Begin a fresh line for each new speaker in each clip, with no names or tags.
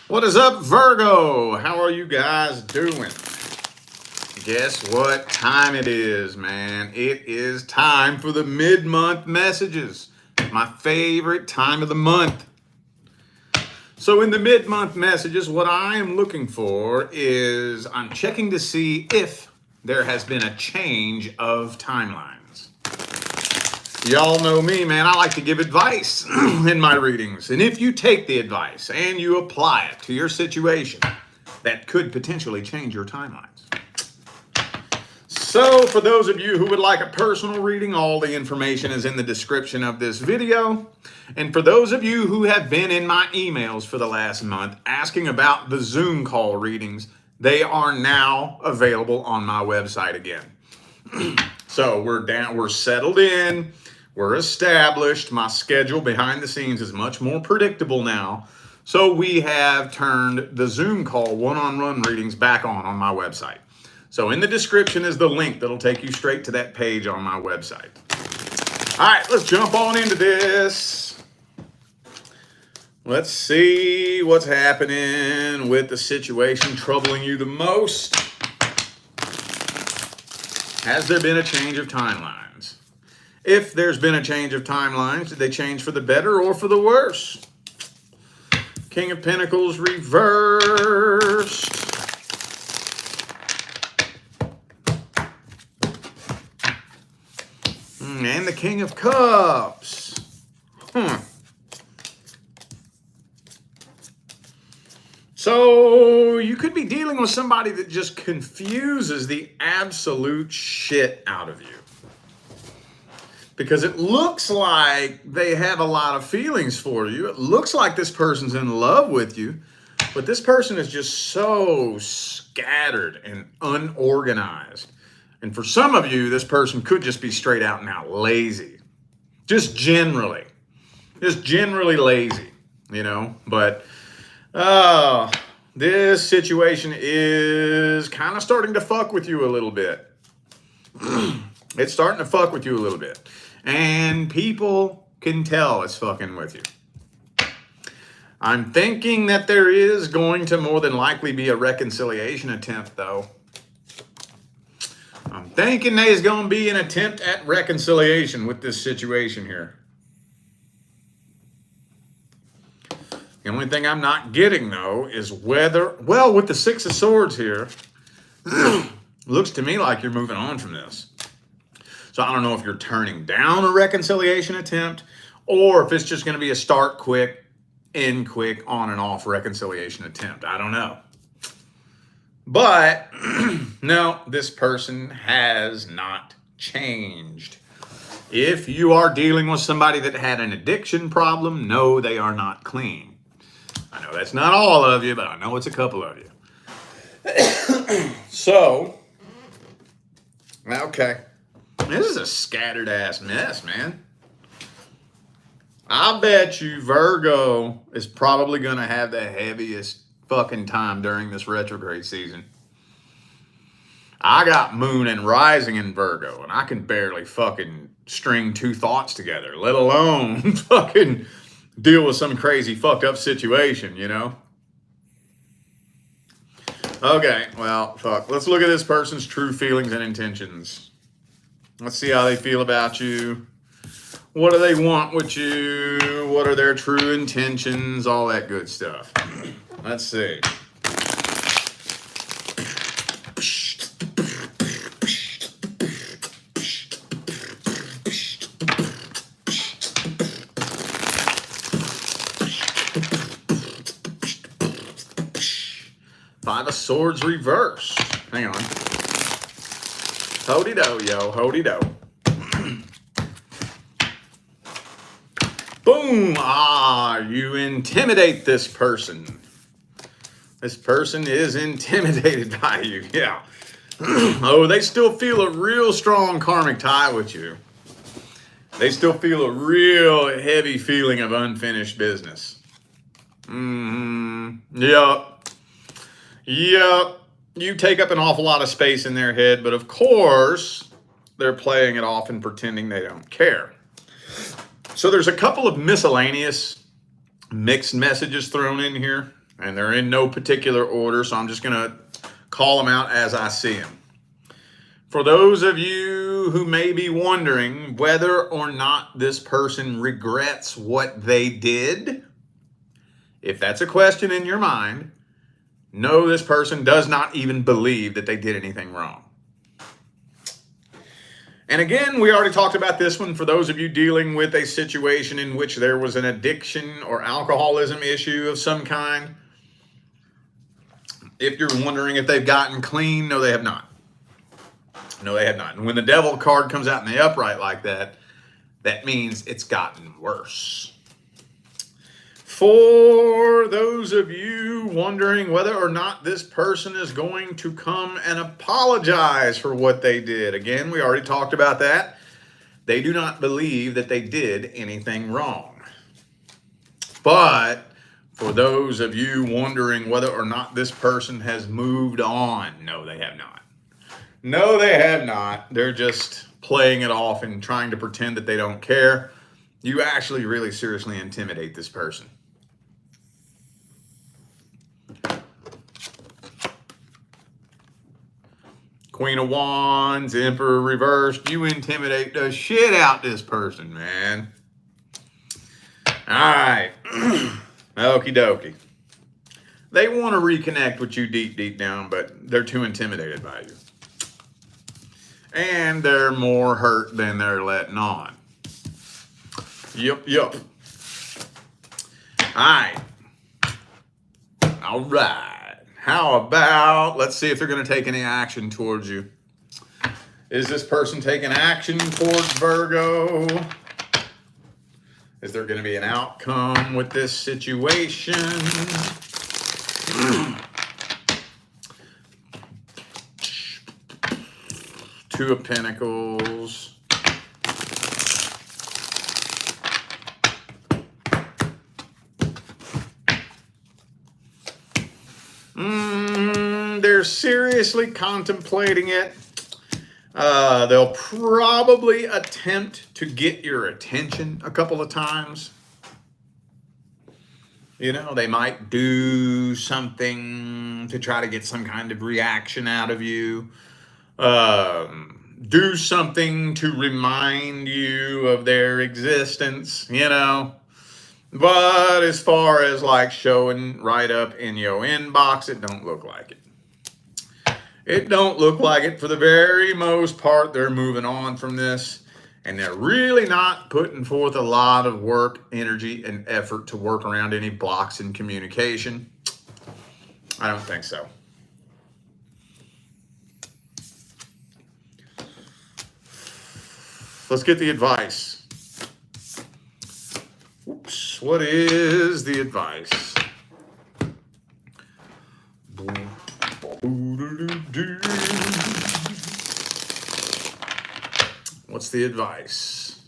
What is up, Virgo? How are you guys doing? Guess what time it is, man? It is time for the mid-month messages. My favorite time of the month. So in the mid-month messages, what I am looking for is I'm checking to see if there has been a change of timelines. Y'all know me, man. I like to give advice in my readings. And if you take the advice and you apply it to your situation, that could potentially change your timelines. So for those of you who would like a personal reading, all the information is in the description of this video. And for those of you who have been in my emails for the last month asking about the Zoom call readings, they are now available on my website again. So we're settled in. We're established. My schedule behind the scenes is much more predictable now. So we have turned the Zoom call one-on-one readings back on my website. So in the description is the link that'll take you straight to that page on my website. All right, let's jump on into this. Let's see what's happening with the situation troubling you the most. Has there been a change of timelines? If there's been a change of timelines, did they change for the better or for the worse? King of Pentacles reversed. And the King of Cups. So you could be dealing with somebody that just confuses the absolute shit out of you. Because it looks like they have a lot of feelings for you. It looks like this person's in love with you. But this person is just so scattered and unorganized. And for some of you, this person could just be straight out and out lazy. Just generally lazy, you know. But this situation is kind of starting to fuck with you a little bit. It's starting to fuck with you a little bit. And people can tell it's fucking with you. I'm thinking that there is going to more than likely be a reconciliation attempt, though. I'm thinking there's going to be an attempt at reconciliation with this situation here. The only thing I'm not getting, though, is whether, well, with the Six of Swords here, looks to me like you're moving on from this. So I don't know if you're turning down a reconciliation attempt or if it's just going to be a start quick, end quick, on and off reconciliation attempt. I don't know. But no, this person has not changed. If you are dealing with somebody that had an addiction problem, no, they are not clean. I know that's not all of you, but I know it's a couple of you. So, okay. This is a scattered ass mess, man. I bet you Virgo is probably going to have the heaviest fucking time during this retrograde season. I got moon and rising in Virgo, and I can barely fucking string two thoughts together, let alone fucking deal with some crazy fucked up situation, you know? Okay, well, fuck. Let's look at this person's true feelings and intentions. Let's see how they feel about you. What do they want with you? What are their true intentions? All that good stuff. Let's see. Five of Swords reversed. Hang on. Hody-do, yo. Hody-do. Boom. You intimidate this person. This person is intimidated by you. Yeah. Oh, they still feel a real strong karmic tie with you. They still feel a real heavy feeling of unfinished business. Yep. You take up an awful lot of space in their head, but of course, they're playing it off and pretending they don't care. So there's a couple of miscellaneous mixed messages thrown in here. And they're in no particular order, so I'm just going to call them out as I see them. For those of you who may be wondering whether or not this person regrets what they did, if that's a question in your mind, no, this person does not even believe that they did anything wrong. And again, we already talked about this one. For those of you dealing with a situation in which there was an addiction or alcoholism issue of some kind, if you're wondering if they've gotten clean, no, they have not. No, they have not. And when the devil card comes out in the upright like that, that means it's gotten worse. For those of you wondering whether or not this person is going to come and apologize for what they did, again, we already talked about that. They do not believe that they did anything wrong. But for those of you wondering whether or not this person has moved on, no, they have not. No, they have not. They're just playing it off and trying to pretend that they don't care. You actually really seriously intimidate this person. Queen of Wands, Emperor reversed. You intimidate the shit out this person, man. All right. Okie dokie. They want to reconnect with you deep down, but they're too intimidated by you. And they're more hurt than they're letting on. Yup. All right. How about, let's see if they're going to take any action towards you. Is this person taking action towards Virgo? Is there going to be an outcome with this situation? Two of Pentacles. They're seriously contemplating it. They'll probably attempt to get your attention a couple of times. You know, they might do something to try to get some kind of reaction out of you. Do something to remind you of their existence, you know. But as far as like showing right up in your inbox, it don't look like it. It don't look like it. For the very most part, they're moving on from this. And they're really not putting forth a lot of work, energy, and effort to work around any blocks in communication. I don't think so. Let's get the advice. Oops, what is the advice? What's the advice?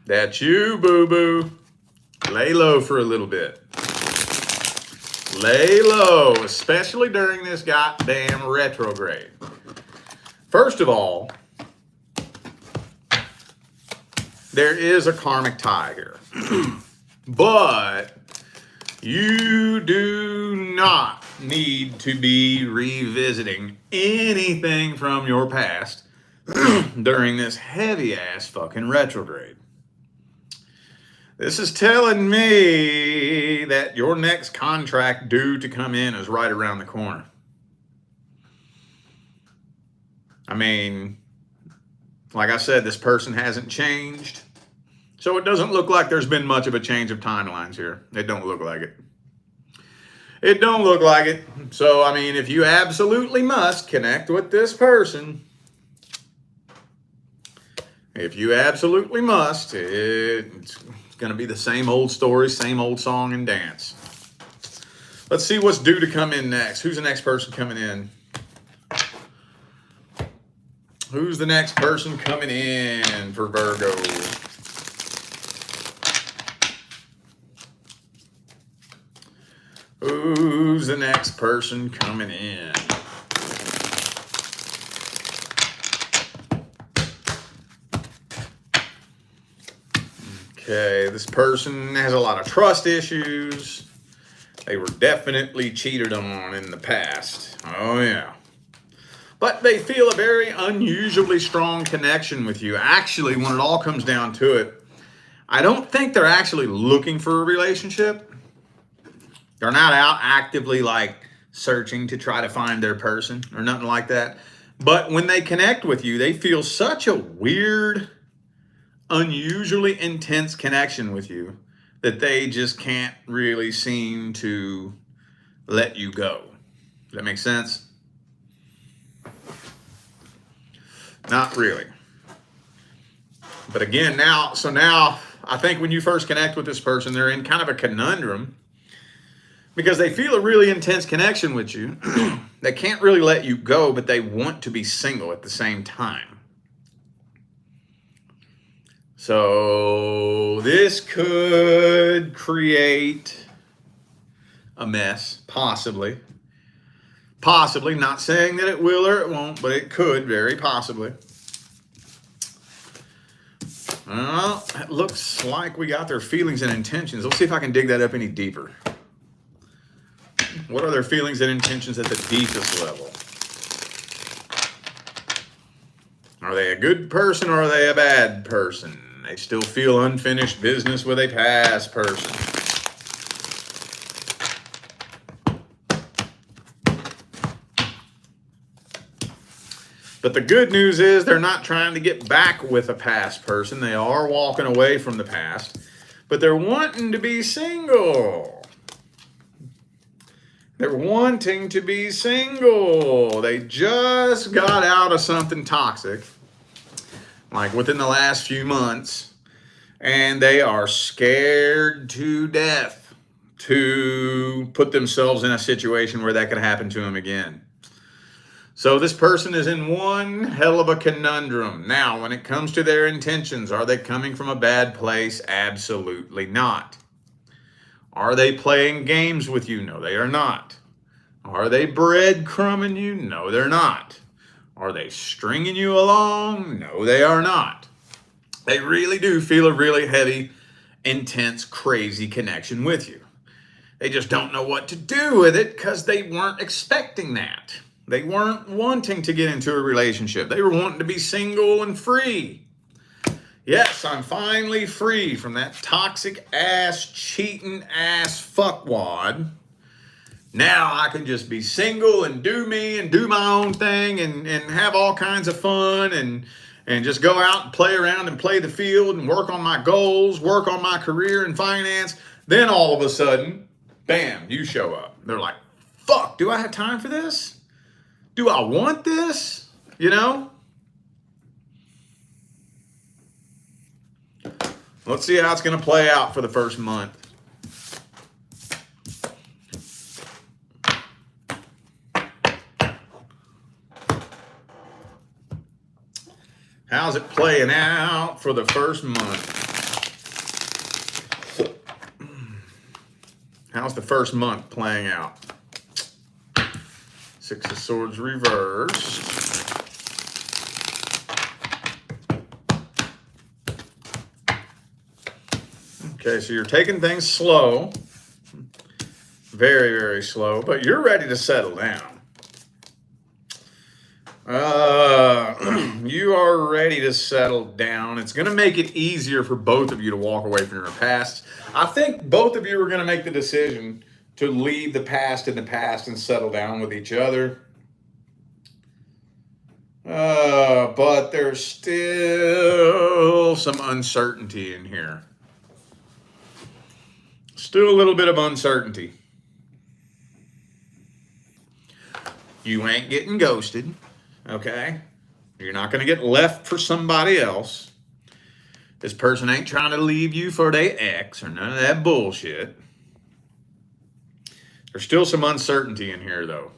That's you, boo-boo. Lay low for a little bit. Lay low, especially during this goddamn retrograde. First of all, there is a karmic tie here. But you do not need to be revisiting anything from your past during this heavy-ass fucking retrograde. This is telling me that your next contract due to come in is right around the corner. I mean, like I said, this person hasn't changed. So it doesn't look like there's been much of a change of timelines here. It don't look like it. It don't look like it. So, I mean, if you absolutely must connect with this person, if you absolutely must, it's going to be the same old story, same old song and dance. Let's see what's due to come in next. Who's the next person coming in? Who's the next person coming in for Virgo? Who's the next person coming in? Okay, this person has a lot of trust issues. They were definitely cheated on in the past. Oh, yeah. But they feel a very unusually strong connection with you. Actually, when it all comes down to it, I don't think they're actually looking for a relationship. They're not out actively like searching to try to find their person or nothing like that. But when they connect with you, they feel such a weird, unusually intense connection with you that they just can't really seem to let you go. Does that make sense? Not really. But again, now I think when you first connect with this person, they're in kind of a conundrum because they feel a really intense connection with you. They can't really let you go, but they want to be single at the same time. So this could create a mess, possibly. Possibly, not saying that it will or it won't, but it could, very possibly. Well, it looks like we got their feelings and intentions. Let's see if I can dig that up any deeper. What are their feelings and intentions at the deepest level? Are they a good person or are they a bad person? They still feel unfinished business with a past person. But the good news is they're not trying to get back with a past person. They are walking away from the past, but they're wanting to be single. They're wanting to be single. They just got out of something toxic, like within the last few months, and they are scared to death to put themselves in a situation where that could happen to them again. So this person is in one hell of a conundrum. Now, when it comes to their intentions, are they coming from a bad place? Absolutely not. Are they playing games with you? No, they are not. Are they breadcrumbing you? No, they're not. Are they stringing you along? No, they are not. They really do feel a really heavy, intense, crazy connection with you. They just don't know what to do with it because they weren't expecting that. They weren't wanting to get into a relationship. They were wanting to be single and free. Yes, I'm finally free from that toxic ass, cheating ass fuckwad. Now I can just be single and do me and do my own thing and have all kinds of fun and just go out and play around and play the field and work on my goals, work on my career and finance. Then all of a sudden, bam, you show up. They're like, fuck, do I have time for this? Do I want this? You know? Let's see how it's going to play out for the first month. How's it playing out for the first month? How's the first month playing out? Six of Swords reversed. Okay, so you're taking things slow. Very, very slow, but you're ready to settle down. You are ready to settle down. It's going to make it easier for both of you to walk away from your past. I think both of you are going to make the decision to leave the past in the past and settle down with each other. But there's still some uncertainty in here. Still a little bit of uncertainty. You ain't getting ghosted, okay? You're not going to get left for somebody else. This person ain't trying to leave you for their ex or none of that bullshit. There's still some uncertainty in here, though.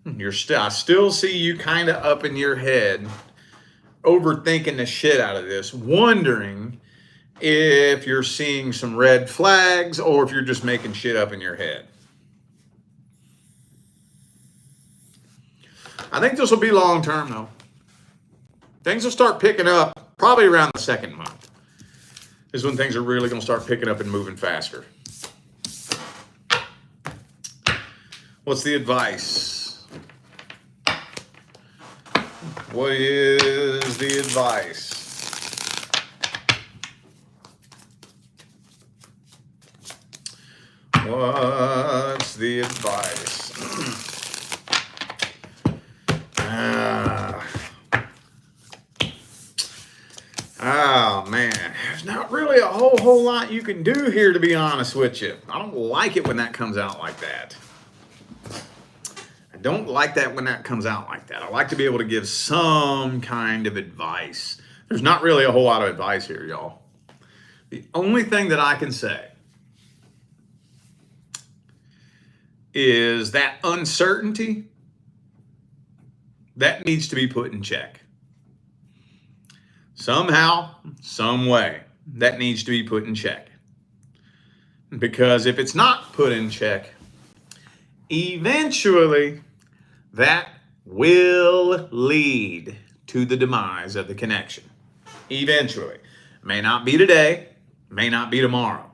I still see you kind of up in your head, overthinking the shit out of this, wondering if you're seeing some red flags or if you're just making shit up in your head. I think this will be long term, though. Things will start picking up probably around the second month. is when things are really going to start picking up and moving faster. What's the advice? What is the advice? What's the advice? Oh man, there's not really a whole lot you can do here, to be honest with you. I don't like it when that comes out like that. I don't like that when that comes out like that. I like to be able to give some kind of advice. There's not really a whole lot of advice here, y'all. The only thing that I can say is that uncertainty, that needs to be put in check. Somehow, some way, that needs to be put in check. Because if it's not put in check, eventually that will lead to the demise of the connection. Eventually. May not be today, may not be tomorrow,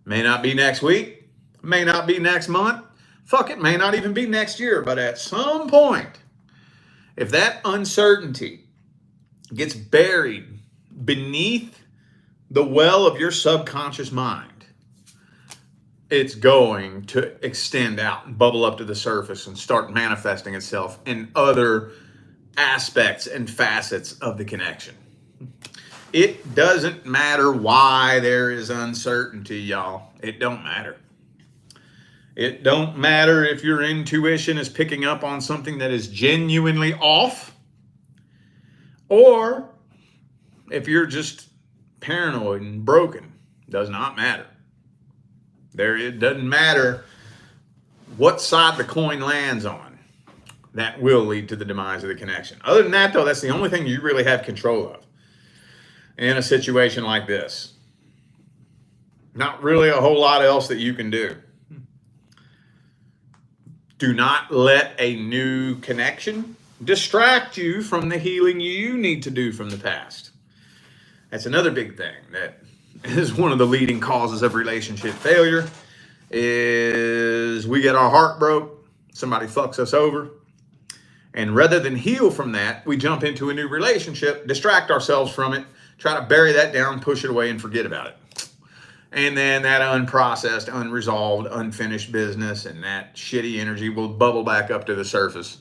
may not be next week, may not be next month, fuck it, may not even be next year, but at some point, if that uncertainty gets buried beneath the well of your subconscious mind, it's going to extend out and bubble up to the surface and start manifesting itself in other aspects and facets of the connection. It doesn't matter why there is uncertainty, y'all. It don't matter. It don't matter if your intuition is picking up on something that is genuinely off, or if you're just paranoid and broken. Does not matter. It doesn't matter what side the coin lands on. That will lead to the demise of the connection. Other than that, though, that's the only thing you really have control of in a situation like this. Not really a whole lot else that you can do. Do not let a new connection distract you from the healing you need to do from the past. That's another big thing that is one of the leading causes of relationship failure, is we get our heart broke, somebody fucks us over, and rather than heal from that, we jump into a new relationship, distract ourselves from it, try to bury that down, push it away, and forget about it. And then that unprocessed, unresolved, unfinished business and that shitty energy will bubble back up to the surface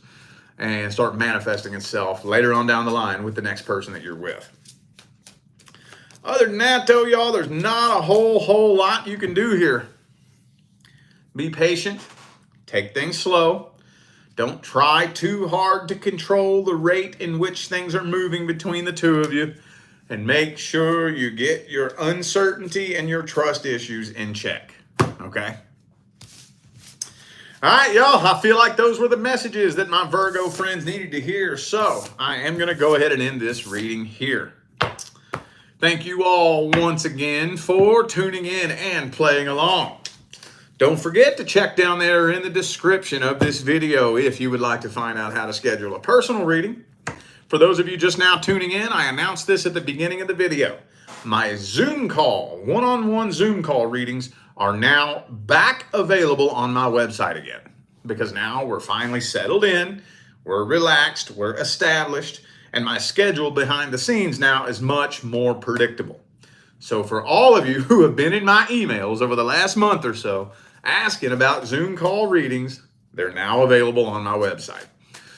and start manifesting itself later on down the line with the next person that you're with. Other than that, though, y'all, there's not a whole lot you can do here. Be patient. Take things slow. Don't try too hard to control the rate in which things are moving between the two of you. And make sure you get your uncertainty and your trust issues in check. Okay? All right, y'all. I feel like those were the messages that my Virgo friends needed to hear. So I am going to go ahead and end this reading here. Thank you all once again for tuning in and playing along. Don't forget to check down there in the description of this video if you would like to find out how to schedule a personal reading. For those of you just now tuning in, I announced this at the beginning of the video. My Zoom call, one-on-one Zoom call readings are now back available on my website again. Because now we're finally settled in, we're relaxed, we're established, and my schedule behind the scenes now is much more predictable. So for all of you who have been in my emails over the last month or so asking about Zoom call readings, they're now available on my website.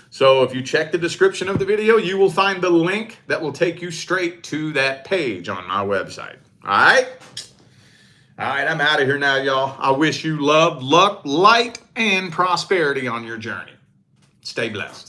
So if you check the description of the video, you will find the link that will take you straight to that page on my website. All right? All right, I'm out of here now, y'all. I wish you love, luck, light, and prosperity on your journey. Stay blessed.